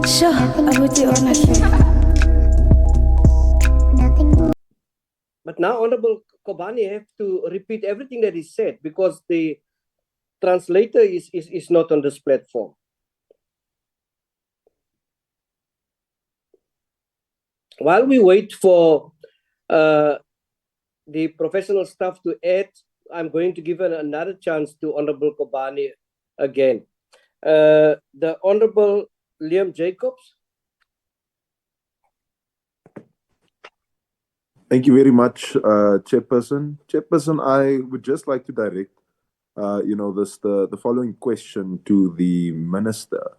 Sure, abuti or nothing. But now Honorable Kobani have to repeat everything that is said because the translator is not on this platform. While we wait for the professional staff to add, I'm going to give another chance to Honorable Kobani again. The Honorable Liam Jacobs. Thank you very much, Chairperson. Chairperson, I would just like to direct, the following question to the Minister.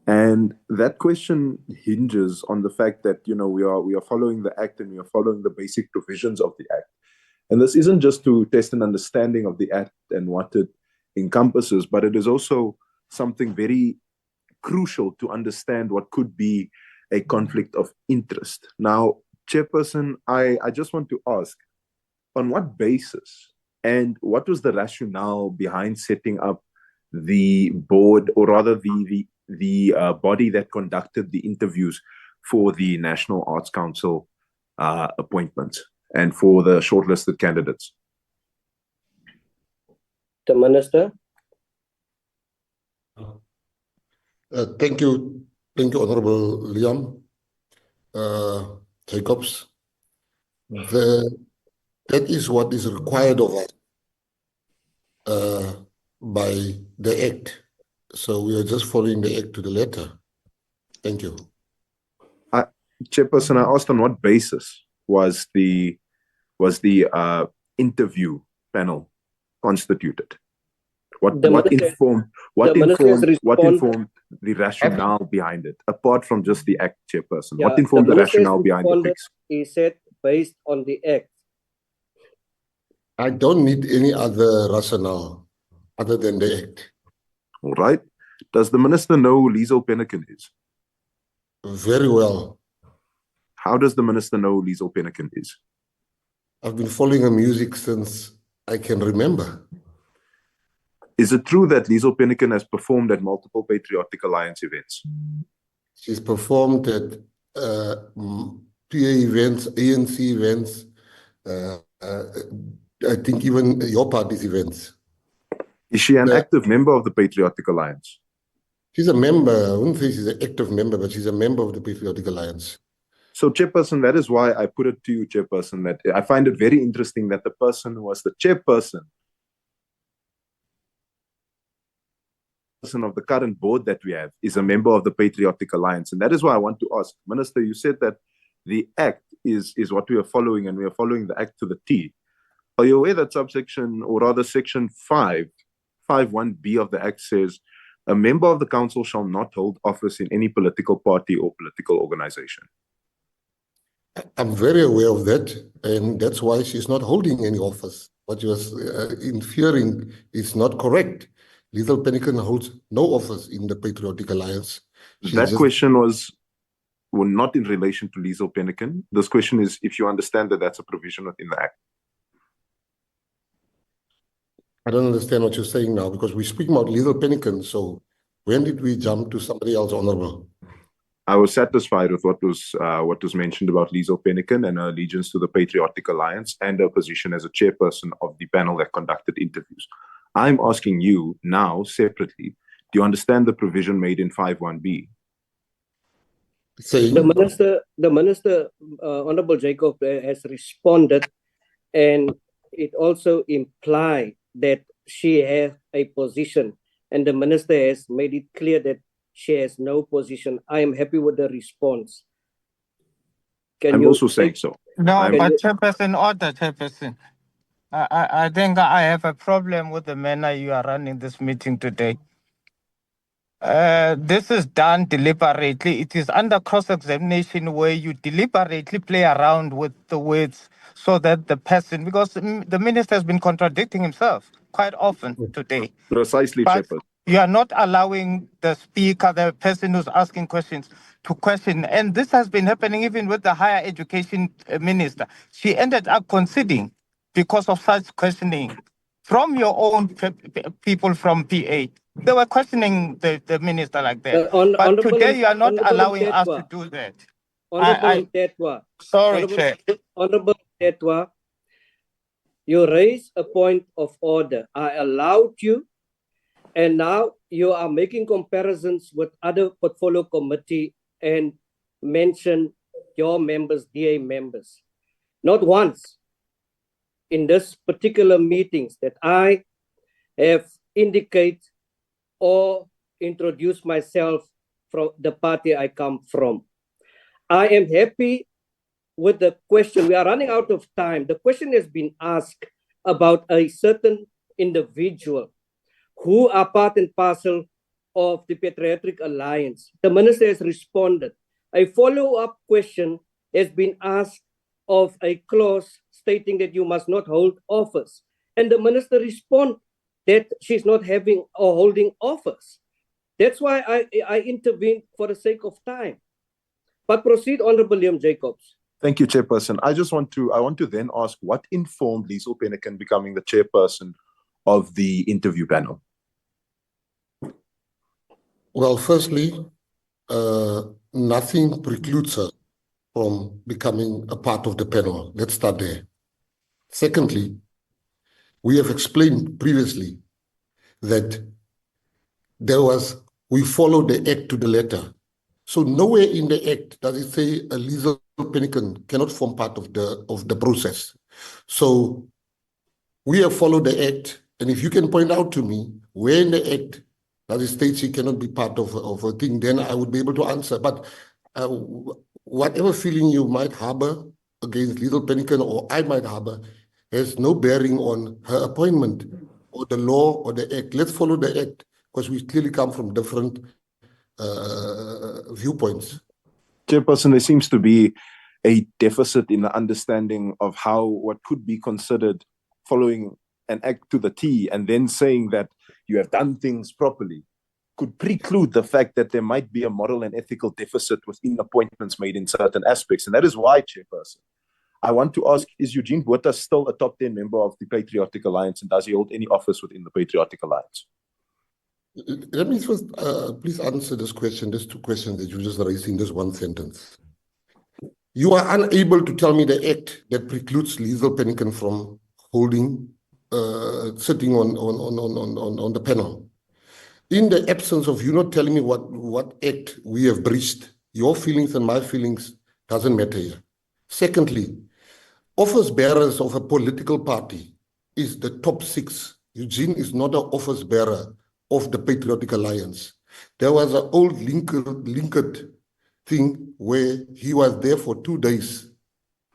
And that question hinges on the fact that, we are following the Act and we are following the basic provisions of the Act. And this isn't just to test an understanding of the Act and what it encompasses, but it is also something very crucial to understand what could be a conflict of interest. Now, Chairperson, I just want to ask, on what basis and what was the rationale behind setting up the board, or rather the body that conducted the interviews for the National Arts Council appointments and for the shortlisted candidates? The Minister. Thank you, Honorable Liam Jacobs. That is what is required of us by the Act. So we are just following the Act to the letter. Thank you. Chairperson, I asked on what basis was the interview panel constituted? What informed the rationale behind it, apart from just the Act, Chairperson? Yeah, what informed the rationale behind the fix? He said based on the Act. I don't need any other rationale other than the Act. All right. Does the Minister know who Liesl Penniken is? Very well. How does the Minister know who Liesl Penniken is? I've been following her music since I can remember. Is it true that Liesl Penniken has performed at multiple Patriotic Alliance events? She's performed at PA events, ANC events, I think even your party's events. Is she an active member of the Patriotic Alliance? She's a member. I wouldn't say she's an active member, but she's a member of the Patriotic Alliance. So, Chairperson, that is why I put it to you, Chairperson, that I find it very interesting that the person who was the chairperson of the current board that we have is a member of the Patriotic Alliance. And that is why I want to ask, Minister, you said that the Act is what we are following, and we are following the Act to the T. Are you aware that subsection, or rather section 5.1b of the Act says, a member of the council shall not hold office in any political party or political organization? I'm very aware of that, and that's why she's not holding any office. What you was inferring is not correct. Liesl Penniken holds no office in the Patriotic Alliance. That question was not in relation to Liesl Penniken. This question is if you understand that that's a provision within the Act. I don't understand what you're saying now, because we're speaking about Liesl Penniken. So when did we jump to somebody else, Honorable? I was satisfied with what was mentioned about Liesl Penniken and her allegiance to the Patriotic Alliance and her position as a chairperson of the panel that conducted interviews. I'm asking you now separately, do you understand the provision made in 5.1b? The Minister, Honorable Jacob, has responded, and it also implied that she has a position, and the Minister has made it clear that she has no position. I am happy with the response. I'm also saying so. No, but Chairperson, order, Chairperson. I think I have a problem with the manner you are running this meeting today. This is done deliberately. It is under cross-examination where you deliberately play around with the words so that the person, because the minister has been contradicting himself quite often today. Precisely, Chairperson. You are not allowing the speaker, the person who's asking questions, to question. And this has been happening even with the higher education minister. She ended up conceding because of such questioning from your own people from PA. They were questioning the minister like that. But Honorable today you are not Honorable allowing us to Mtetwa, do that. Honorable Mtetwa, Sorry, Chair. Honorable Mtetwa, you raise a point of order. I allowed you, and now you are making comparisons with other portfolio committee and mention your members, DA members. Not once in this particular meetings that I have indicate or introduce myself from the party I come from. I am happy with the question. We are running out of time. The question has been asked about a certain individual who are part and parcel of the Patriotic Alliance. The minister has responded. A follow-up question has been asked of a clause stating that you must not hold office. And the minister responded that she's not having or holding office. That's why I intervened for the sake of time. But proceed, Honorable Liam Jacobs. Thank you, Chairperson. I want to then ask what informed Liesl Pennican becoming the chairperson of the interview panel? Well, firstly, nothing precludes her from becoming a part of the panel. Let's start there. Secondly, we have explained previously that we followed the act to the letter. So nowhere in the act does it say a Liesl Pennican cannot form part of the process. So we have followed the act, and if you can point out to me where in the act does it state she cannot be part of a thing, then I would be able to answer. But whatever feeling you might harbor against Liesl Pennican or I might harbor has no bearing on her appointment or the law or the act. Let's follow the act because we clearly come from different viewpoints. Chairperson, there seems to be a deficit in the understanding of how what could be considered following an act to the T and then saying that you have done things properly could preclude the fact that there might be a moral and ethical deficit within appointments made in certain aspects. And that is why, Chairperson, I want to ask, is Eugene Botha still a top 10 member of the Patriotic Alliance, and does he hold any office within the Patriotic Alliance? Let me first please answer this question, these two questions that you just raised in this one sentence. You are unable to tell me the act that precludes Liesl Pennican from holding, sitting on the panel. In the absence of you not telling me what act we have breached, your feelings and my feelings doesn't matter here. Secondly, office bearers of a political party is the top 6. Eugene is not an office bearer of the Patriotic Alliance. There was an old linked thing where he was there for 2 days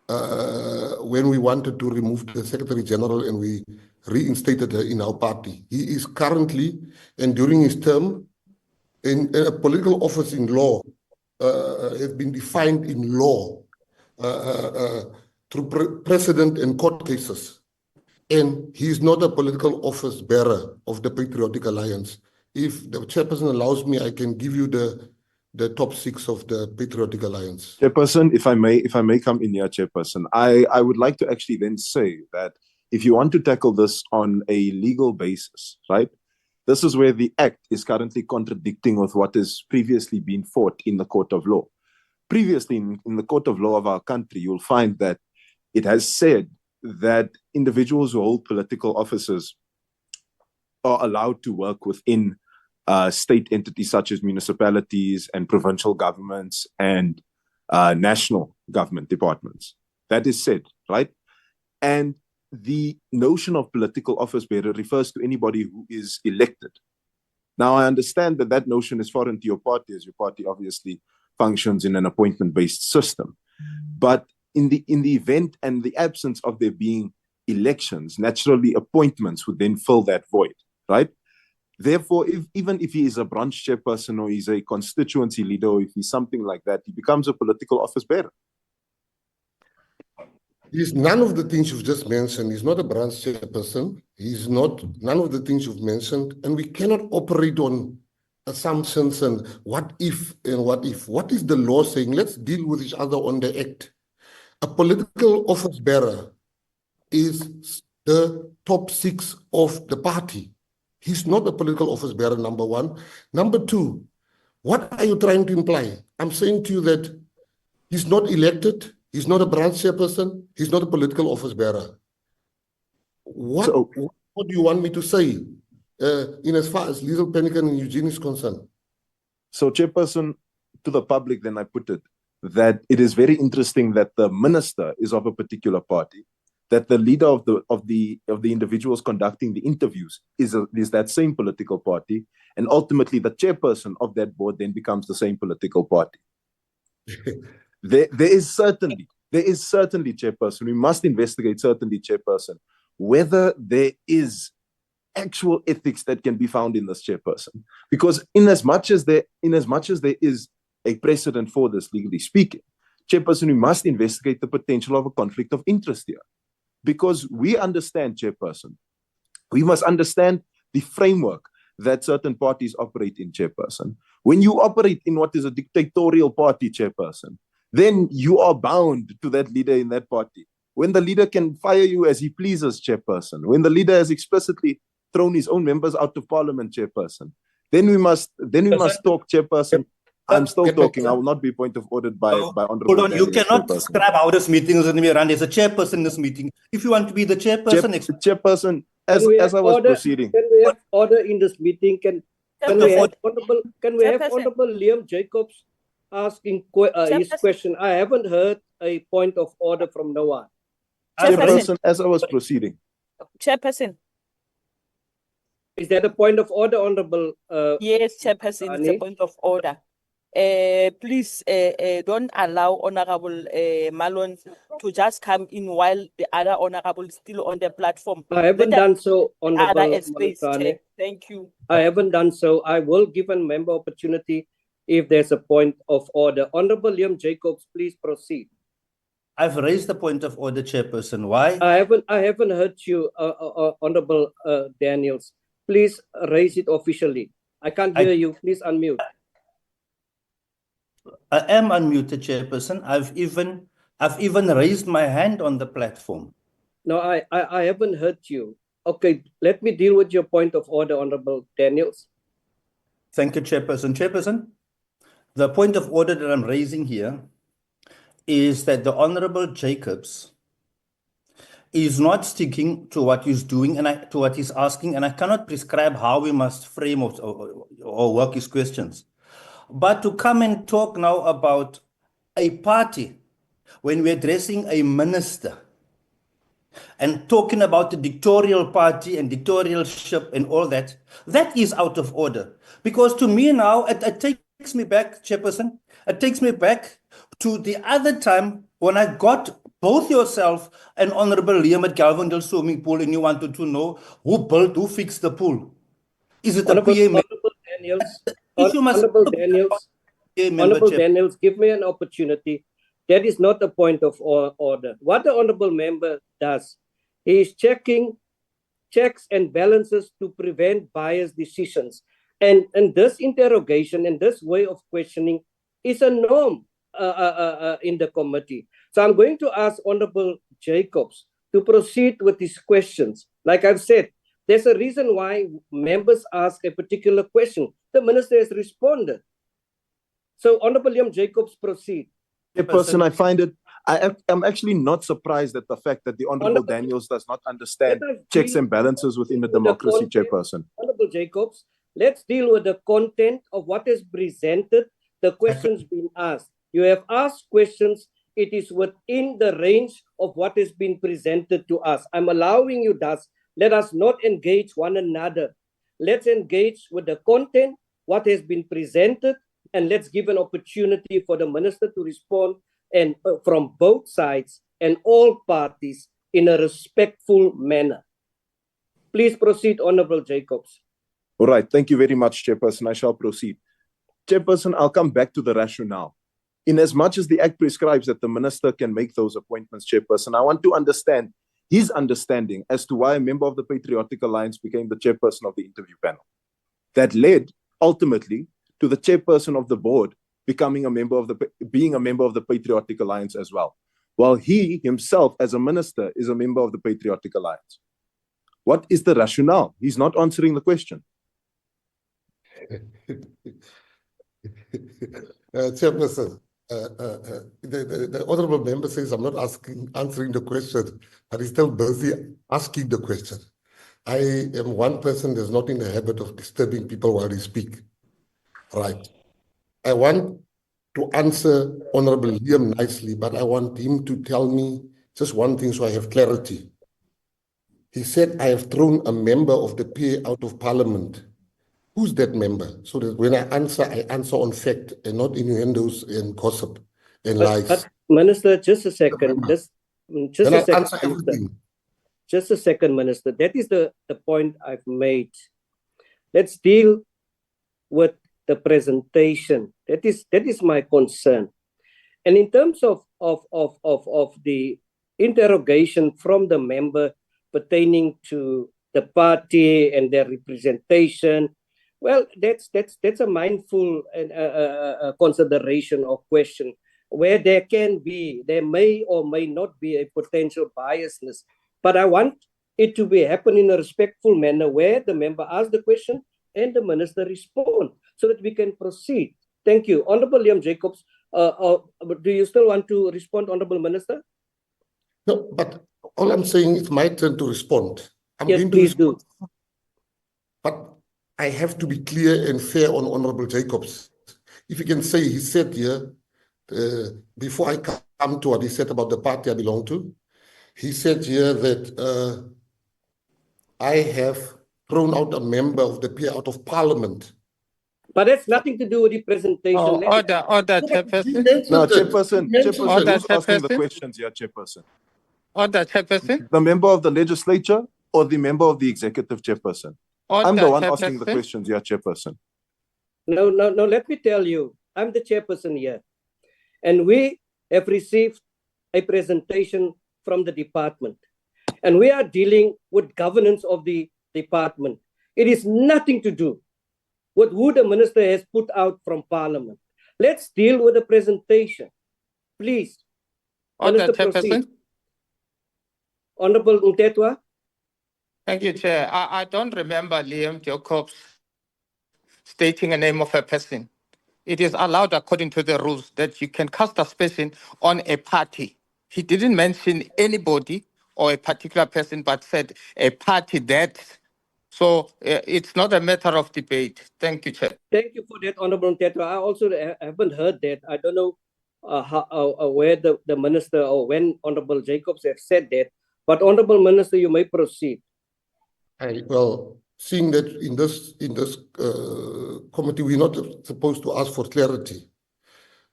when we wanted to remove the Secretary General and we reinstated her in our party. He is currently, and during his term, in a political office in law, has been defined in law through precedent and court cases. And he is not a political office bearer of the Patriotic Alliance. If the chairperson allows me, I can give you the top 6 of the Patriotic Alliance. Chairperson, if I may come in here, Chairperson, I would like to actually then say that if you want to tackle this on a legal basis, right, this is where the Act is currently contradicting with what has previously been fought in the court of law. Previously, in the court of law of our country, you'll find that it has said that individuals who hold political offices are allowed to work within state entities such as municipalities and provincial governments and national government departments. That is said, right? And the notion of political office bearer refers to anybody who is elected. Now, I understand that that notion is foreign to your party, as your party obviously functions in an appointment-based system. But in the event and the absence of there being elections, naturally appointments would then fill that void, right? Therefore, even if he is a branch chairperson or he's a constituency leader or if he's something like that, he becomes a political office bearer. He's none of the things you've just mentioned. He's not a branch chairperson. He's not none of the things you've mentioned. And we cannot operate on assumptions and what if and what if. What is the law saying? Let's deal with each other on the act. A political office bearer is the top 6 of the party. He's not a political office bearer, number one. Number two, what are you trying to imply? I'm saying to you that he's not elected, he's not a branch chairperson, he's not a political office bearer. What do you want me to say in as far as Liesl Pennican and Eugene is concerned? So, Chairperson, to the public, then I put it that it is very interesting that the minister is of a particular party, that the leader of the individuals conducting the interviews is that same political party, and ultimately the chairperson of that board then becomes the same political party. There is certainly, Chairperson, we must investigate certainly, Chairperson, whether there is actual ethics that can be found in this, Chairperson. Because in as much as there is a precedent for this, legally speaking, Chairperson, we must investigate the potential of a conflict of interest here. Because we understand, Chairperson, we must understand the framework that certain parties operate in, Chairperson. When you operate in what is a dictatorial party, Chairperson, then you are bound to that leader in that party. When the leader can fire you as he pleases, Chairperson, when the leader has explicitly thrown his own members out of parliament, Chairperson, then we must talk, Chairperson. I'm still talking. I will not be point of order by Honorable. Hold on, you Daniels, cannot Chairperson. describe how this meeting is going to be run. There's a chairperson in this meeting. If you want to be the chairperson, Chairperson, as I was proceeding. Can we have order in this meeting? Can we have Honorable Liam Jacobs asking his question? I haven't heard a point of order from no one. Chairperson, as I was proceeding. Chairperson. Is that a point of order, Honorable? Yes, Chairperson, it's a point of order. Please don't allow Honorable Malone to just come in while the other Honorable is still on the platform. I haven't done so, Honorable Malone. Thank you. I haven't done so. I will give a member opportunity if there's a point of order. Honorable Liam Jacobs, please proceed. I've raised the point of order, Chairperson. Why? I haven't heard you, Honorable Daniels. Please raise it officially. I can't hear you. Please unmute. I am unmuted, Chairperson. I've even raised my hand on the platform. No, I haven't heard you. Okay, let me deal with your point of order, Honorable Daniels. Thank you, Chairperson. Chairperson, the point of order that I'm raising here is that the Honorable Jacobs is not sticking to what he's doing and to what he's asking, and I cannot prescribe how we must frame or work his questions. But to come and talk now about a party when we're addressing a minister and talking about the dictatorial party and dictatorialship and all that, that is out of order. Because to me now, it takes me back, Chairperson, it takes me back to the other time when I got both yourself and Honorable Liam at Galvindale swimming pool and you wanted to know who fixed the pool. Is it Honorable, the PA? Honorable Daniels, give me an opportunity. That is not a point of order. What the honorable member does, he is checks and balances to prevent biased decisions. And this interrogation and this way of questioning is a norm in the committee. So I'm going to ask Honorable Jacobs to proceed with his questions. Like I've said, there's a reason why members ask a particular question. The minister has responded. So Honorable Liam Jacobs, proceed. Person, I find it, I'm actually not surprised at the fact that the Honorable Daniels does not understand checks and balances within the democracy, Chairperson. Honorable Jacobs, let's deal with the content of what is presented, the questions being asked. You have asked questions. It is within the range of what is being presented to us. I'm allowing you thus. Let us not engage one another. Let's engage with the content, what has been presented, and let's give an opportunity for the minister to respond and from both sides and all parties in a respectful manner. Please proceed, Honorable Jacobs. All right. Thank you very much, Chairperson. I shall proceed. Chairperson, I'll come back to the rationale. In as much as the Act prescribes that the minister can make those appointments, Chairperson, I want to understand his understanding as to why a member of the Patriotic Alliance became the chairperson of the interview panel. That led, ultimately, to the chairperson of the board being a member of the Patriotic Alliance as well, while he himself, as a minister, is a member of the Patriotic Alliance. What is the rationale? He's not answering the question. Chairperson, the honourable member says I'm not answering the question, but he's still busy asking the question. I am one person that's not in the habit of disturbing people while they speak. Right. I want to answer Honourable Liam nicely, but I want him to tell me just one thing so I have clarity. He said, I have thrown a member of the PA out of Parliament. Who's that member? So that when I answer on fact and not innuendos and gossip and lies. But Minister, just a second. Just Then a I'll second. answer everything. Just a second, Minister. That is the point I've made. Let's deal with the presentation. That is my concern. And in terms of the interrogation from the member pertaining to the party and their representation, well, that's a mindful and consideration or question where there may or may not be a potential biasness. But I want it to be happen in a respectful manner where the member asks the question and the minister respond so that we can proceed. Thank you. Honorable Liam Jacobs, do you still want to respond, Honorable Minister? No, but all I'm saying is my turn to respond. Yes, please do. But I have to be clear and fair on Honorable Jacobs. If you can say, he said here, before I come to what he said about the party I belong to, he said here that I have thrown out a member of the PA out of Parliament. But that's nothing to do with the presentation. Order, Chairperson. No, Chairperson, Order, who's asking the Chairperson. questions here, Chairperson? Order, Chairperson. The member of the legislature or the member of the executive, Chairperson? I'm the one asking the Chairperson. questions here, Chairperson. No, let me tell you, I'm the chairperson here. And we have received a presentation from the department. And we are dealing with governance of the department. It is nothing to do with who the minister has put out from Parliament. Let's deal with the presentation. Please. Order, Minister, Chairperson. proceed. Honorable Ntetwa. Thank you, Chair. I don't remember Liam Jacobs stating a name of a person. It is allowed according to the rules that you can cast aspersion on a party. He didn't mention anybody or a particular person, but said a party that. So it's not a matter of debate. Thank you, Chair. Thank you for that, Honorable Ntetwa. I also haven't heard that. I don't know where the minister or when Honorable Jacobs have said that. But Honorable Minister, you may proceed. Well, seeing that in this committee, we're not supposed to ask for clarity.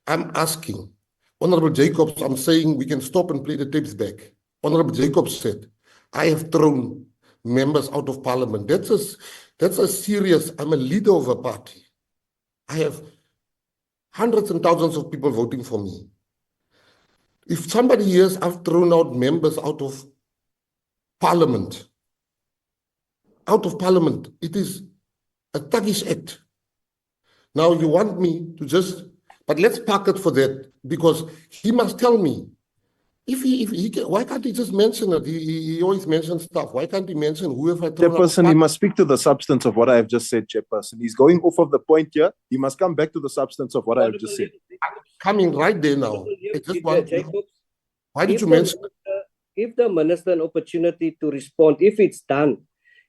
I'm asking, Honorable Jacobs, I'm saying we can stop and play the tapes back. Honorable Jacobs said, I have thrown members out of Parliament. That's a serious, I'm a leader of a party. I have hundreds and thousands of people voting for me. If somebody hears I've thrown out members out of Parliament, it is a thuggish act. Now you want me to just, but let's park it for that, because he must tell me. If he can, why can't he just mention it? He always mentions stuff. Why can't he mention whoever thrown out? Chairperson, he must speak to the substance of what I have just said, Chairperson. He's going off of the point here. He must come back to the substance of what I have just said. Coming right there now. I just want to know, why did you mention it? Give the minister an opportunity to respond if it's done.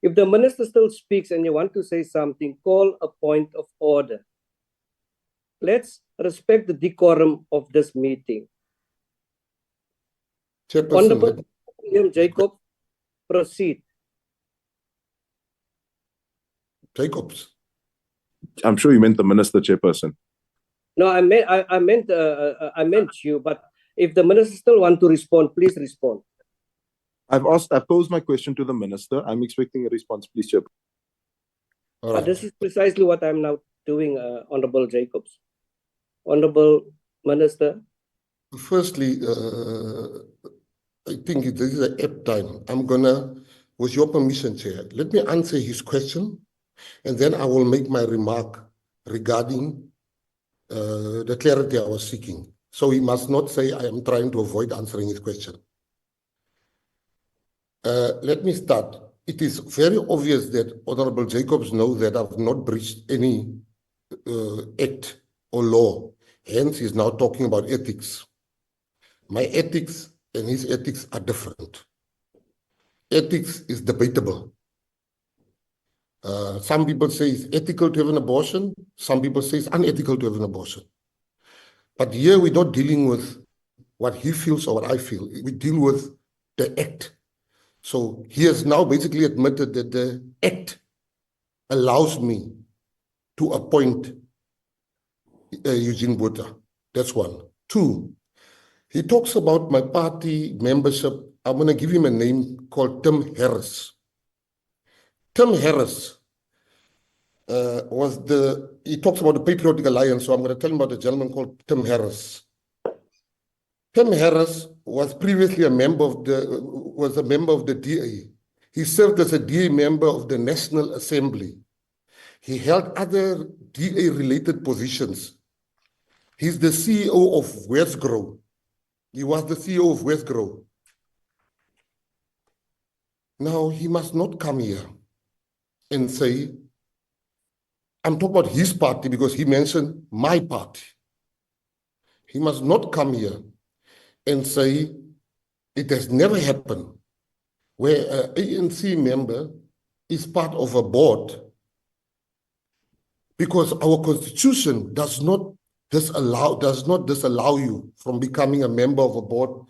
If the minister still speaks and you want to say something, call a point of order. Let's respect the decorum of this meeting. Honorable Liam Jacob, proceed. Jacobs. I'm sure you meant the minister, Chairperson. No, I meant you, but if the minister still want to respond, please respond. I've posed my question to the minister. I'm expecting a response, please, Chairperson. All right. This is precisely what I'm now doing, Honorable Jacobs. Honorable Minister. Firstly, I think this is an apt time. I'm gonna, with your permission, Chair, let me answer his question, and then I will make my remark regarding the clarity I was seeking. So he must not say I am trying to avoid answering his question. Let me start. it is very obvious that Honorable Jacobs knows that I've not breached any act or law. Hence, he's now talking about ethics. My ethics and his ethics are different. Ethics is debatable. Some people say it's ethical to have an abortion. Some people say it's unethical to have an abortion. But here we're not dealing with what he feels or what I feel. We deal with the act. So he has now basically admitted that the act allows me to appoint Eugene Botha. That's one. Two, he talks about my party membership. I'm going to give him a name called Tim Harris. Tim Harris he talks about the Patriotic Alliance, so I'm going to tell him about a gentleman called Tim Harris. Tim Harris was previously a member of the DA. He served as a DA member of the National Assembly. He held other DA-related positions. He's the CEO of Westgrow. He was the CEO of Westgrow. Now, he must not come here and say, I'm talking about his party because he mentioned my party. He must not come here and say it has never happened where an ANC member is part of a board, because our constitution does not disallow you from becoming a member of a board,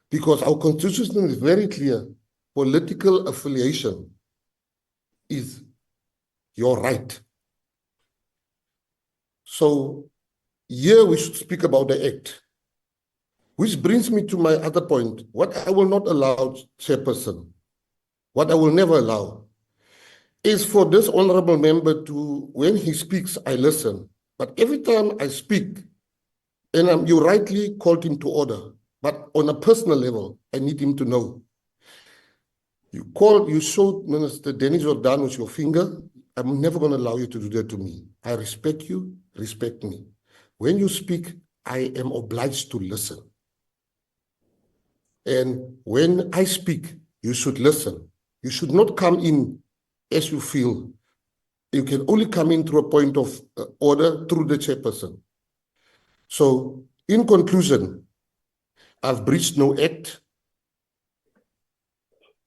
because our constitution is very clear. Political affiliation is your right. So here we should speak about the act, which brings me to my other point. What I will not allow, Chairperson, what I will never allow, is for this honorable member to, when he speaks, I listen. But every time I speak, and you rightly called him to order, but on a personal level, I need him to know. You showed Minister Dennis Jordan with your finger. I'm never going to allow you to do that to me. I respect you, respect me. When you speak, I am obliged to listen. And when I speak, you should listen. You should not come in as you feel. You can only come in through a point of order through the chairperson. So, in conclusion, I've breached no act.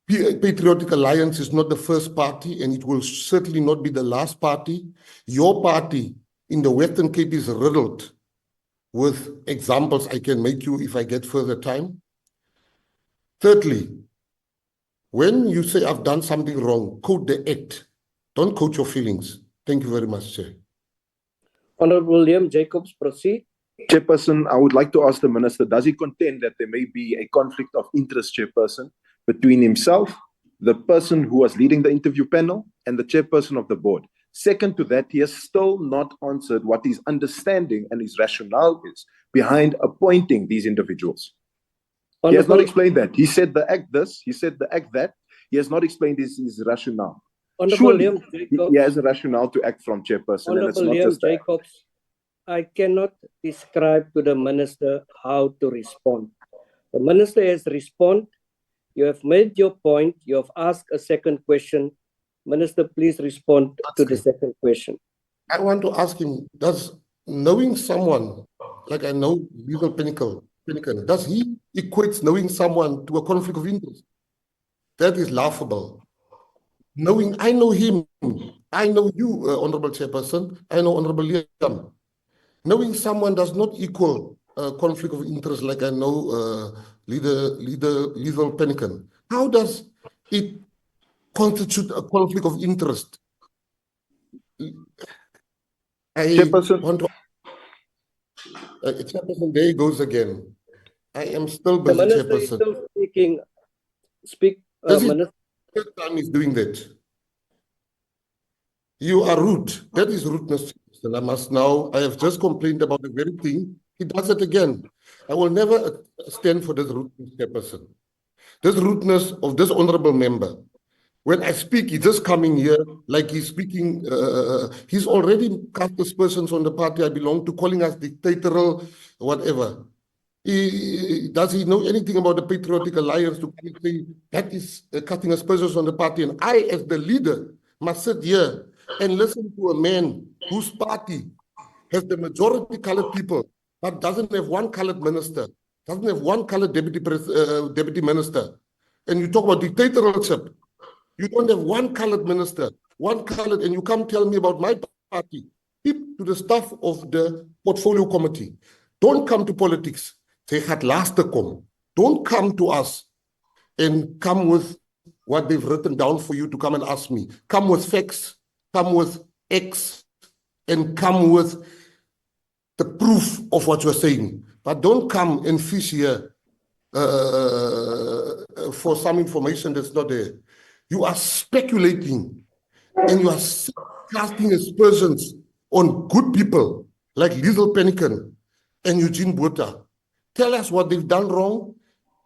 Patriotic Alliance is not the first party, and it will certainly not be the last party. Your party in the Western Cape is riddled with examples I can make you if I get further time. Thirdly, when you say I've done something wrong, quote the act. Don't quote your feelings. Thank you very much, Chair. Honorable William Jacobs, proceed. Chairperson, I would like to ask the Minister, does he contend that there may be a conflict of interest, Chairperson, between himself, the person who was leading the interview panel, and the chairperson of the board? Second to that, he has still not answered what his understanding and his rationale is behind appointing these individuals. He has not explained that. He said the act this, he said the act that. He has not explained his rationale. Surely, he has a rationale to act from, Chairperson, and it's not just that. Jacobs, I cannot describe to the Minister how to respond. The Minister has responded. You have made your point. You have asked a second question. Minister, please respond to the second question. I want to ask him, does knowing someone, like I know legal Penican, does he equate knowing someone to a conflict of interest? That is laughable. I know him, I know you, Honorable Chairperson, I know Honorable Liam. Knowing someone does not equal conflict of interest like I know legal Penican. How does it constitute a conflict of interest? Chairperson, Chairperson, there he goes again. I am still busy, The Minister Chairperson. is still speaking. Speak, Minister. Third time he's doing that. You are rude. That is rudeness. And I have just complained about the very thing. He does it again. I will never stand for this rudeness, Chairperson. This rudeness of this honorable member. When I speak, he's just coming here like he's speaking. He's already cast aspersions on the party I belong to, calling us dictatorial, whatever. Does he know anything about the Patriotic Alliance to say that is cutting aspersions on the party? And I, as the leader, must sit here and listen to a man whose party has the majority colored people, but doesn't have one colored minister, doesn't have one colored deputy minister. And you talk about dictatorship. You don't have one colored minister, one colored, and you come tell me about my party. Keep to the stuff of the portfolio committee. Don't come to politics. They had last to come. Don't come to us and come with what they've written down for you to come and ask me. Come with facts, come with X, and come with the proof of what you're saying. But don't come and fish here for some information that's not there. You are speculating and you are casting aspersions on good people like Liesl Penniken and Eugene Botha. Tell us what they've done wrong.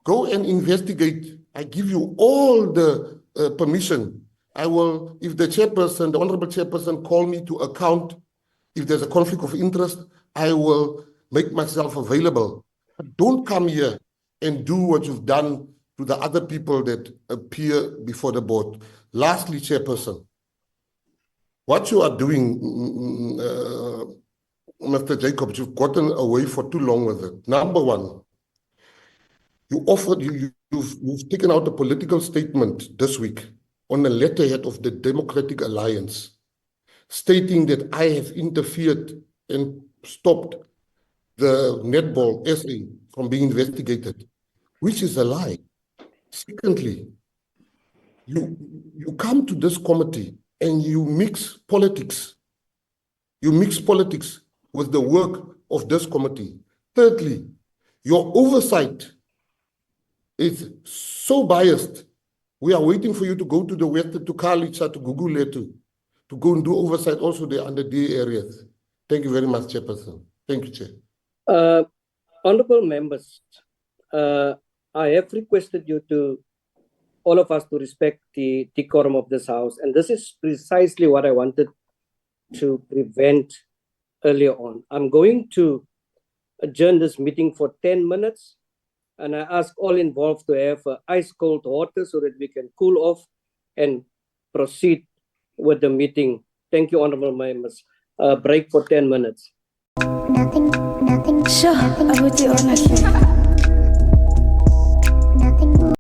Go and investigate. I give you all the permission. I will, if the chairperson, the honorable chairperson, call me to account, if there's a conflict of interest, I will make myself available. But don't come here and do what you've done to the other people that appear before the board. Lastly, chairperson, what you are doing, Mr. Jacobs, you've gotten away for too long with it. Number one, you've taken out a political statement this week on the letterhead of the Democratic Alliance, stating that I have interfered and stopped the netball SA from being investigated, which is a lie. Secondly, you come to this committee and you mix politics. You mix politics with the work of this committee. Thirdly, your oversight is so biased. We are waiting for you to go to the west, to Kalicha, to Guguletu, to go and do oversight also there under the areas. Thank you very much, Chairperson. Thank you, Chair. Honorable members, I have requested you to, all of us, to respect the decorum of this house. And this is precisely what I wanted to prevent earlier on. I'm going to adjourn this meeting for 10 minutes. And I ask all involved to have ice cold water so that we can cool off and proceed with the meeting. Thank you, honorable members. Break for 10 minutes. Nothing. Sure, I would do ownership.